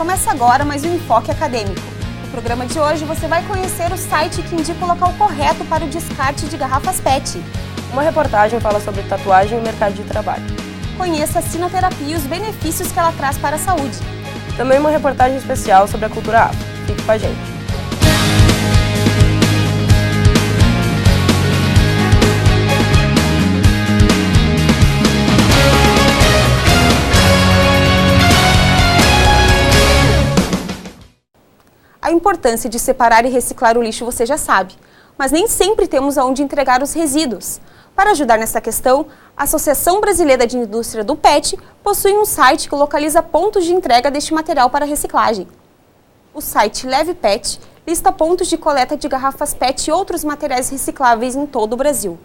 Começa agora mais um Enfoque Acadêmico. No programa de hoje você vai conhecer o site que indica o local correto para o descarte de garrafas PET. Uma reportagem fala sobre tatuagem e mercado de trabalho. Conheça a sinoterapia e os benefícios que ela traz para a saúde. Também uma reportagem especial sobre a cultura afro. Fique com a gente. A importância de separar e reciclar o lixo você já sabe, mas nem sempre temos aonde entregar os resíduos. Para ajudar nessa questão, a Associação Brasileira de Indústria do PET possui um site que localiza pontos de entrega deste material para reciclagem. O site Leve PET lista pontos de coleta de garrafas PET e outros materiais recicláveis em todo o Brasil.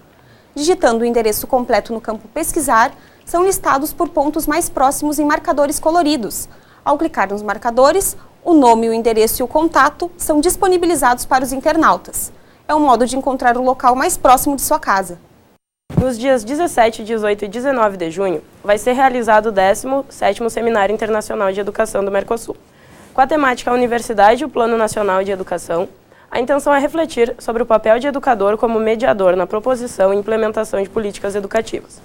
Digitando o endereço completo no campo Pesquisar, são listados por pontos mais próximos em marcadores coloridos. Ao clicar nos marcadores, o nome, o endereço e o contato são disponibilizados para os internautas. É um modo de encontrar o local mais próximo de sua casa. Nos dias 17, 18 e 19 de junho, vai ser realizado o 17º Seminário Internacional de Educação do Mercosul. Com a temática Universidade e o Plano Nacional de Educação, a intenção é refletir sobre o papel de educador como mediador na proposição e implementação de políticas educativas.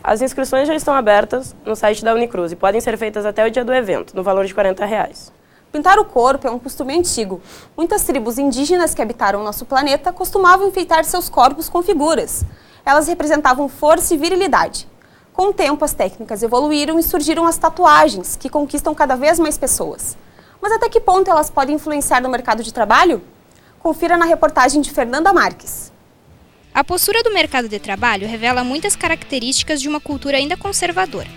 As inscrições já estão abertas no site da Unicruz e podem ser feitas até o dia do evento, no valor de R$ 40. Pintar o corpo é um costume antigo. Muitas tribos indígenas que habitaram nosso planeta costumavam enfeitar seus corpos com figuras. Elas representavam força e virilidade. Com o tempo, as técnicas evoluíram e surgiram as tatuagens, que conquistam cada vez mais pessoas. Mas até que ponto elas podem influenciar no mercado de trabalho? Confira na reportagem de Fernanda Marques. A postura do mercado de trabalho revela muitas características de uma cultura ainda conservadora.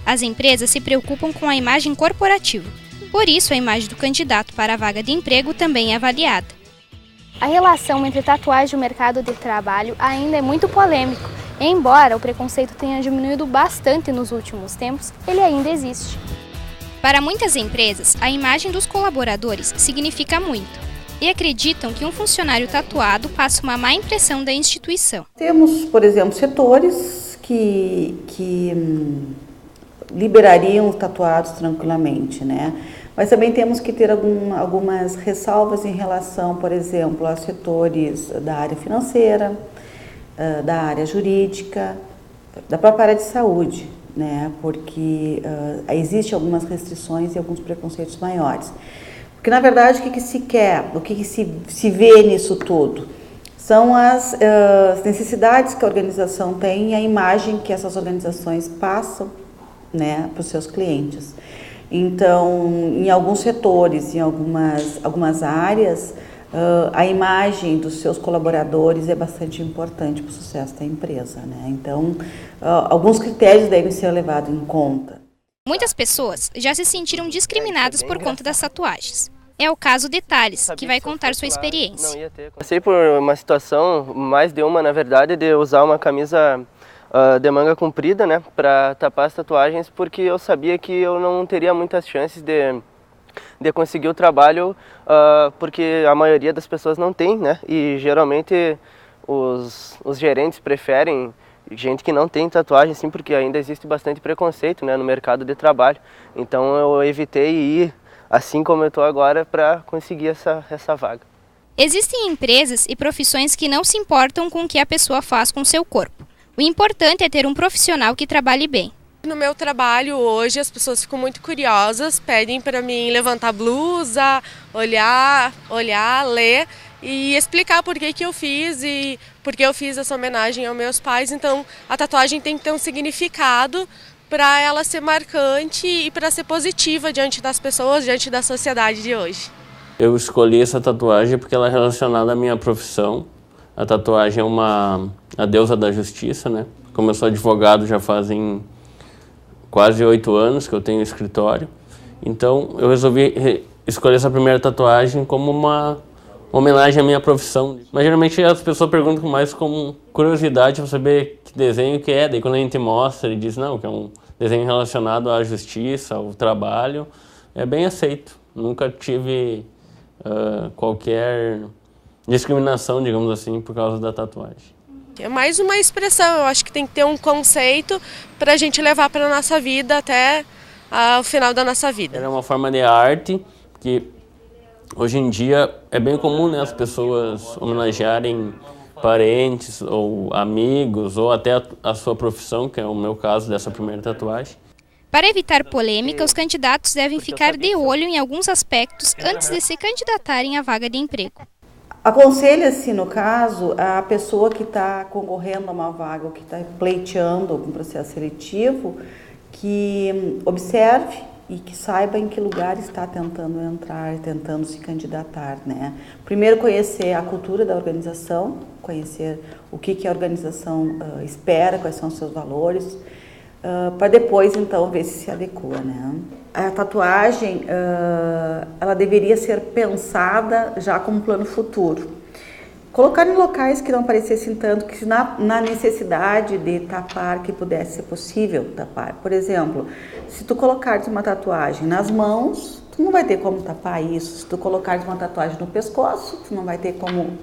As empresas se preocupam com a imagem corporativa. Por isso, a imagem do candidato para a vaga de emprego também é avaliada. A relação entre tatuagem e o mercado de trabalho ainda é muito polêmico. Embora o preconceito tenha diminuído bastante nos últimos tempos, ele ainda existe. Para muitas empresas, a imagem dos colaboradores significa muito e acreditam que um funcionário tatuado passa uma má impressão da instituição. Temos, por exemplo, setores que liberariam os tatuados tranquilamente, né? Mas também temos que ter algumas ressalvas em relação, por exemplo, a setores da área financeira, da área jurídica, da própria área de saúde, né? Porque existem algumas restrições e alguns preconceitos maiores. Porque, na verdade, o que se quer, o que se vê nisso tudo? São as necessidades que a organização tem e a imagem que essas organizações passam, né, para os seus clientes. Então, em alguns setores, em algumas áreas, a imagem dos seus colaboradores é bastante importante para o sucesso da empresa, né? Então, alguns critérios devem ser levados em conta. Muitas pessoas já se sentiram discriminadas por conta das tatuagens. É o caso de Thales, que vai contar sua experiência. Passei por uma situação, mais de uma na verdade, de usar uma camisa de manga comprida, né, para tapar as tatuagens, porque eu sabia que eu não teria muitas chances de conseguir o trabalho, porque a maioria das pessoas não tem, né, e geralmente os gerentes preferem gente que não tem tatuagem, sim, porque ainda existe bastante preconceito, né, no mercado de trabalho. Então eu evitei ir, assim como eu estou agora, para conseguir essa vaga. Existem empresas e profissões que não se importam com o que a pessoa faz com seu corpo. O importante é ter um profissional que trabalhe bem. No meu trabalho hoje as pessoas ficam muito curiosas, pedem para mim levantar a blusa, olhar, ler e explicar por que eu fiz e por que eu fiz essa homenagem aos meus pais. Então a tatuagem tem que ter um significado para ela ser marcante e para ser positiva diante das pessoas, diante da sociedade de hoje. Eu escolhi essa tatuagem porque ela é relacionada à minha profissão. A tatuagem é a deusa da justiça, né? Como eu sou advogado já fazem quase 8 anos que eu tenho escritório. Então eu resolvi escolher essa primeira tatuagem como uma homenagem à minha profissão. Mas geralmente as pessoas perguntam mais como curiosidade para saber que desenho que é. Daí quando a gente mostra, ele diz não, que é um desenho relacionado à justiça, ao trabalho. É bem aceito. Nunca tive qualquer discriminação, digamos assim, por causa da tatuagem. É mais uma expressão, eu acho que tem que ter um conceito para a gente levar para a nossa vida até ao final da nossa vida. Ela é uma forma de arte que hoje em dia é bem comum, né, as pessoas homenagearem parentes ou amigos ou até a sua profissão, que é o meu caso dessa primeira tatuagem. Para evitar polêmica, os candidatos devem ficar de olho em alguns aspectos antes de se candidatarem à vaga de emprego. Aconselha-se, no caso, a pessoa que está concorrendo a uma vaga ou que está pleiteando algum processo seletivo, que observe e que saiba em que lugar está tentando entrar, tentando se candidatar, né? Primeiro conhecer a cultura da organização, conhecer o que a organização espera, quais são os seus valores, para depois, então, ver se adequa, né? A tatuagem, ela deveria ser pensada já como plano futuro. Colocar em locais que não parecessem tanto, que na necessidade de tapar, que pudesse ser possível tapar. Por exemplo, se tu colocares uma tatuagem nas mãos, tu não vai ter como tapar isso. Se tu colocares uma tatuagem no pescoço, tu não vai ter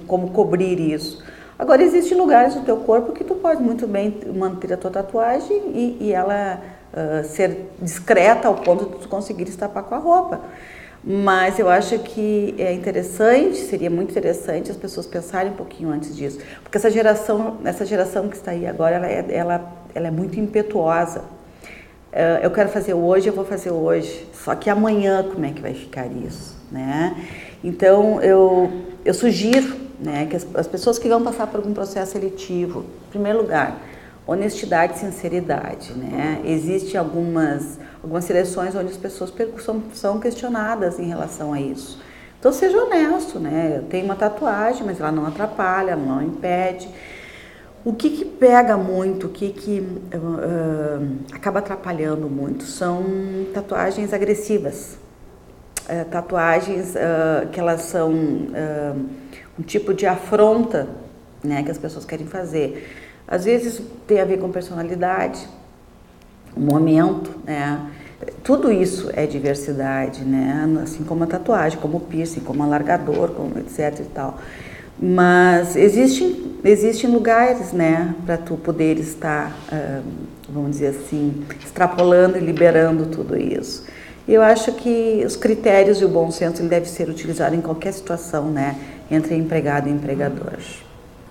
como cobrir isso. Agora, existem lugares do teu corpo que tu pode muito bem manter a tua tatuagem e ela ser discreta ao ponto de tu conseguir tapar com a roupa. Mas eu acho que é interessante, seria muito interessante as pessoas pensarem um pouquinho antes disso. Porque essa geração que está aí agora, ela é muito impetuosa. Eu quero fazer hoje, eu vou fazer hoje. Só que amanhã, como é que vai ficar isso, né? Então, eu sugiro, né, que as pessoas que vão passar por algum processo seletivo, em primeiro lugar, honestidade e sinceridade, né? Existem algumas seleções onde as pessoas são questionadas em relação a isso. Então, seja honesto, né? Eu tenho uma tatuagem, mas ela não atrapalha, ela não impede. O que pega muito, o que acaba atrapalhando muito são tatuagens agressivas. Tatuagens que elas são um tipo de afronta, né, que as pessoas querem fazer. Às vezes tem a ver com personalidade, o momento, né? Tudo isso é diversidade, né? Assim como a tatuagem, como o piercing, como o alargador, como etc e tal. Mas existem lugares, né, para tu poder estar, vamos dizer assim, extrapolando e liberando tudo isso. E eu acho que os critérios e o bom senso ele deve ser utilizado em qualquer situação, né, entre empregado e empregador.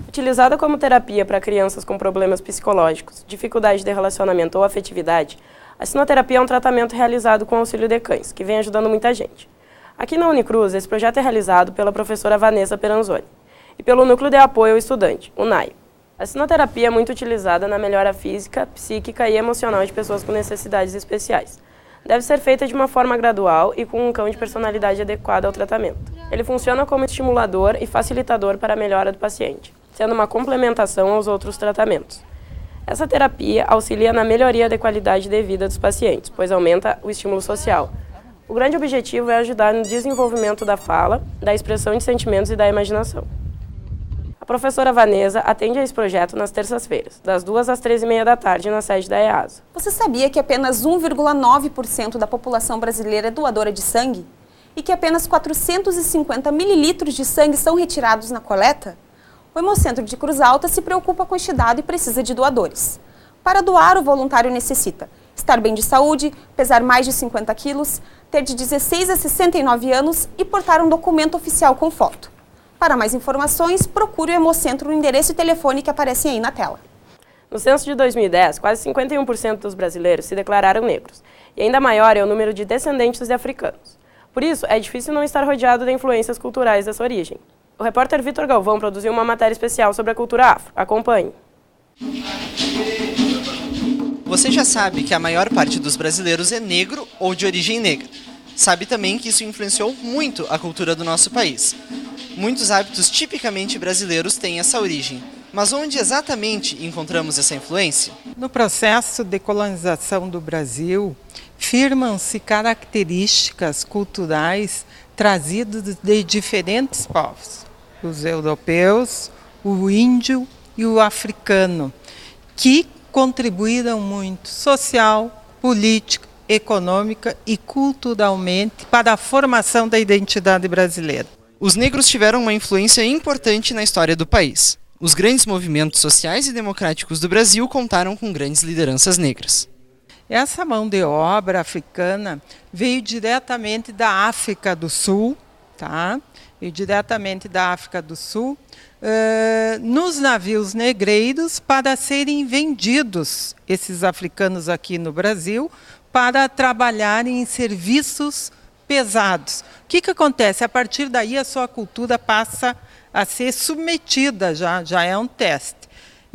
Utilizada como terapia para crianças com problemas psicológicos, dificuldade de relacionamento ou afetividade, a sinoterapia é um tratamento realizado com auxílio de cães, que vem ajudando muita gente. Aqui na Unicruz, esse projeto é realizado pela professora Vanessa Peranzoni e pelo Núcleo de Apoio ao Estudante, o NAI. A sinoterapia é muito utilizada na melhora física, psíquica e emocional de pessoas com necessidades especiais. Deve ser feita de uma forma gradual e com um cão de personalidade adequada ao tratamento. Ele funciona como estimulador e facilitador para a melhora do paciente, sendo uma complementação aos outros tratamentos. Essa terapia auxilia na melhoria da qualidade de vida dos pacientes, pois aumenta o estímulo social. O grande objetivo é ajudar no desenvolvimento da fala, da expressão de sentimentos e da imaginação. A professora Vanessa atende a esse projeto nas terças-feiras, das 2 às 3h30 da tarde, na sede da EASA. Você sabia que apenas 1,9% da população brasileira é doadora de sangue? E que apenas 450 mililitros de sangue são retirados na coleta? O Hemocentro de Cruz Alta se preocupa com este dado e precisa de doadores. Para doar, o voluntário necessita estar bem de saúde, pesar mais de 50 quilos, ter de 16 a 69 anos e portar um documento oficial com foto. Para mais informações, procure o Hemocentro no endereço e telefone que aparecem aí na tela. No censo de 2010, quase 51% dos brasileiros se declararam negros, e ainda maior é o número de descendentes de africanos. Por isso, é difícil não estar rodeado de influências culturais dessa origem. O repórter Vitor Galvão produziu uma matéria especial sobre a cultura afro. Acompanhe. Você já sabe que a maior parte dos brasileiros é negro ou de origem negra. Sabe também que isso influenciou muito a cultura do nosso país. Muitos hábitos tipicamente brasileiros têm essa origem. Mas onde exatamente encontramos essa influência? No processo de colonização do Brasil, firmam-se características culturais trazidas de diferentes povos. Os europeus, o índio e o africano, que contribuíram muito social, política, econômica e culturalmente para a formação da identidade brasileira. Os negros tiveram uma influência importante na história do país. Os grandes movimentos sociais e democráticos do Brasil contaram com grandes lideranças negras. Essa mão de obra africana veio diretamente da África do Sul, tá? Veio diretamente da África do Sul, nos navios negreiros para serem vendidos, esses africanos aqui no Brasil, para trabalharem em serviços pesados. O que acontece? A partir daí a sua cultura passa a ser submetida, já é um teste.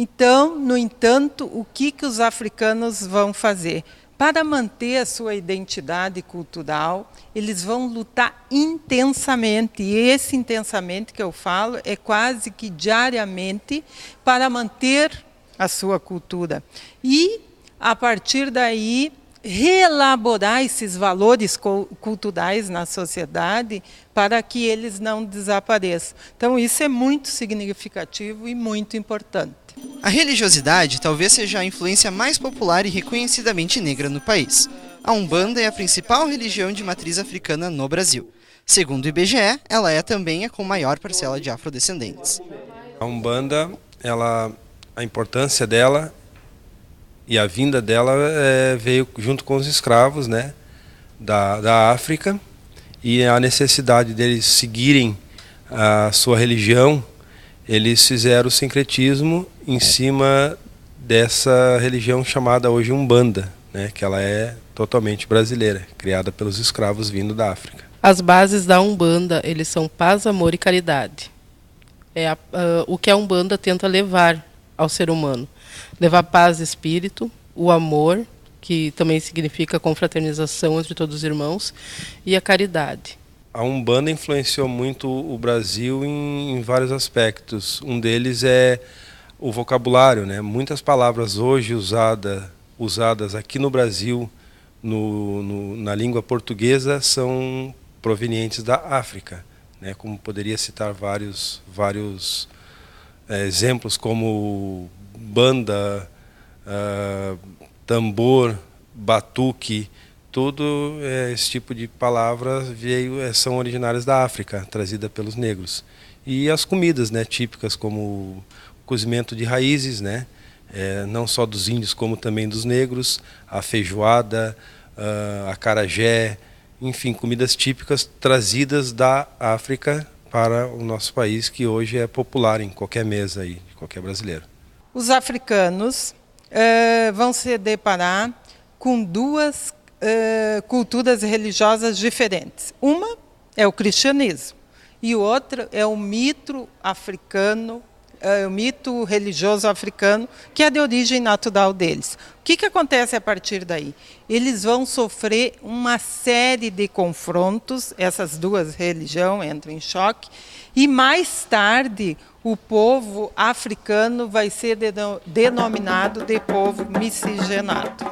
Então, no entanto, o que os africanos vão fazer? Para manter a sua identidade cultural, eles vão lutar intensamente, e esse intensamente que eu falo é quase que diariamente para manter a sua cultura. E, a partir daí, reelaborar esses valores culturais na sociedade para que eles não desapareçam. Então, isso é muito significativo e muito importante. A religiosidade talvez seja a influência mais popular e reconhecidamente negra no país. A Umbanda é a principal religião de matriz africana no Brasil. Segundo o IBGE, ela é também a com maior parcela de afrodescendentes. A Umbanda, a importância dela e a vinda dela veio junto com os escravos, né, da África, e a necessidade deles seguirem a sua religião. Eles fizeram o sincretismo em cima dessa religião chamada hoje Umbanda, né, que ela é totalmente brasileira, criada pelos escravos vindo da África. As bases da Umbanda, eles são paz, amor e caridade. O que a Umbanda tenta levar ao ser humano. Levar paz de espírito, o amor, que também significa confraternização entre todos os irmãos, e a caridade. A Umbanda influenciou muito o Brasil em vários aspectos. Um deles é o vocabulário, né? Muitas palavras hoje usadas aqui no Brasil, na língua portuguesa, são provenientes da África, né? Como poderia citar vários exemplos como banda, tambor, batuque. Todo esse tipo de palavras são originárias da África, trazida pelos negros. E as comidas, né, típicas, como o cozimento de raízes, né, não só dos índios como também dos negros, a feijoada, a acarajé, enfim, comidas típicas trazidas da África para o nosso país, que hoje é popular em qualquer mesa aí, de qualquer brasileiro. Os africanos vão se deparar com duas culturas religiosas diferentes. Uma é o cristianismo e outra é o mito africano, o mito religioso africano, que é de origem natural deles. O que acontece a partir daí? Eles vão sofrer uma série de confrontos, essas duas religiões entram em choque, e mais tarde o povo africano vai ser denominado de povo miscigenado.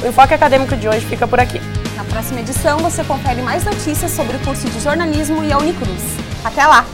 O Enfoque Acadêmico de hoje fica por aqui. Na próxima edição você confere mais notícias sobre o curso de jornalismo e a Unicruz. Até lá!